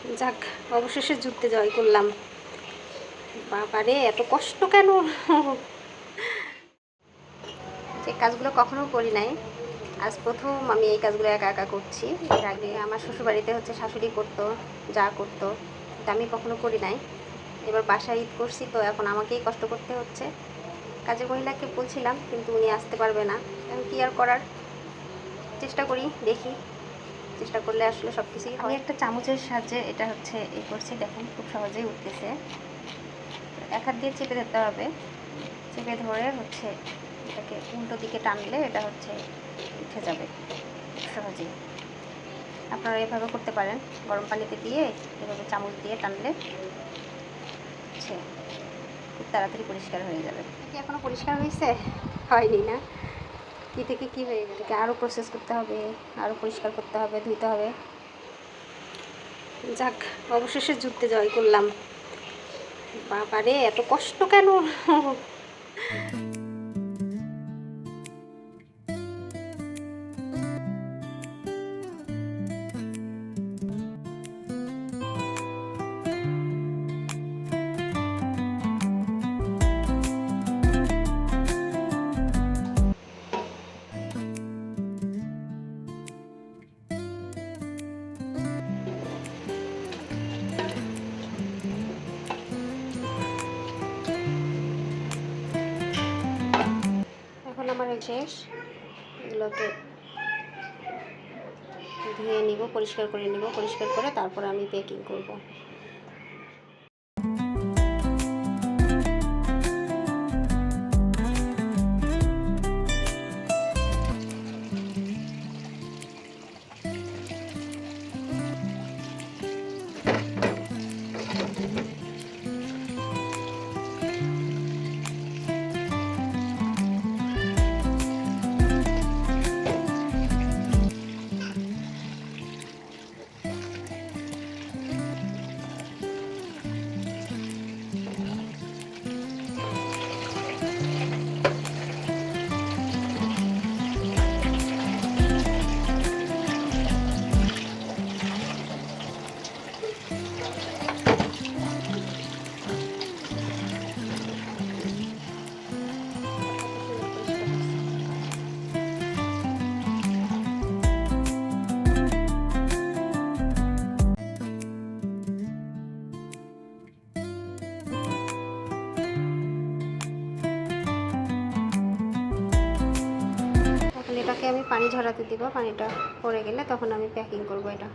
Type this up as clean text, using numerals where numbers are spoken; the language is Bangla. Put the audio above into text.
যাক, অবশেষে যুদ্ধে জয় করলাম। বাবারে, এত কষ্ট কেন? যে কাজগুলো কখনো করি নাই, আজ প্রথম আমি এই কাজগুলো একা একা করছি। এর আগে আমার শ্বশুরবাড়িতে হচ্ছে শাশুড়ি করতো, যা করতো, কিন্তু আমি কখনো করি নাই। এবার বাসায় ঈদ করছি, তো এখন আমাকেই কষ্ট করতে হচ্ছে। কাজের মহিলাকে বলছিলাম, কিন্তু উনি আসতে পারবে না। এখন কী আর করার, চেষ্টা করি, দেখি। চেষ্টা করলে আসলে সব কিছুই হয়। আমি একটা চামচের সাহায্যে এটা হচ্ছে এই করছি, দেখুন খুব সহজেই উঠতেছে। এক হাত দিয়ে চেপে ধরতে হবে, চেপে ধরে হচ্ছে এটাকে উল্টো দিকে টানলে এটা হচ্ছে উঠে যাবে খুব সহজেই। আপনারা এভাবে করতে পারেন, গরম পানিতে দিয়ে এভাবে চামচ দিয়ে টানলে হচ্ছে খুব তাড়াতাড়ি পরিষ্কার হয়ে যাবে। কি এখনো পরিষ্কার হয়েছে? হয়নি না? কী থেকে কী হয়ে গেছে? আরও প্রসেস করতে হবে, আরও পরিষ্কার করতে হবে, ধুতে হবে। যাক, অবশেষে যুদ্ধে জয় করলাম। বাবারে, এত কষ্ট কেন? এখন আমার শেষ, এগুলোকে ধুয়ে নিব, পরিষ্কার করে নিব, পরিষ্কার করে তারপর আমি প্যাকিং করব। এটাকে আমি পানি ঝরাতে দিব, পানিটা পড়ে গেলে তখন আমি প্যাকিং করব এটা।